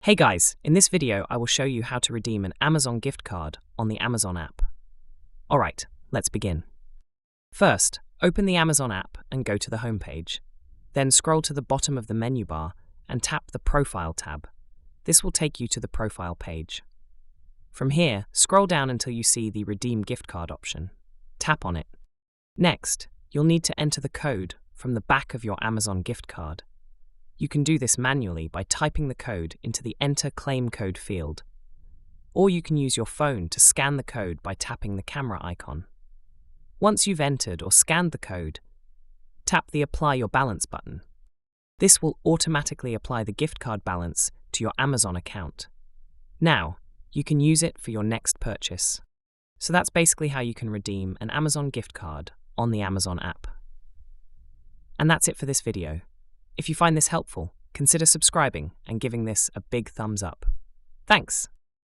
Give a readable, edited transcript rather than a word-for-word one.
Hey guys, in this video I will show you how to redeem an Amazon gift card on the Amazon app. Alright, let's begin. First, open the Amazon app and go to the home page. Then scroll to the bottom of the menu bar and tap the Profile tab. This will take you to the Profile page. From here, scroll down until you see the Redeem Gift Card option. Tap on it. Next, you'll need to enter the code from the back of your Amazon gift card. You can do this manually by typing the code into the Enter Claim Code field. Or you can use your phone to scan the code by tapping the camera icon. Once you've entered or scanned the code, tap the Apply Your Balance button. This will automatically apply the gift card balance to your Amazon account. Now, you can use it for your next purchase. So that's basically how you can redeem an Amazon gift card on the Amazon app. And that's it for this video. If you find this helpful, consider subscribing and giving this a big thumbs up. Thanks!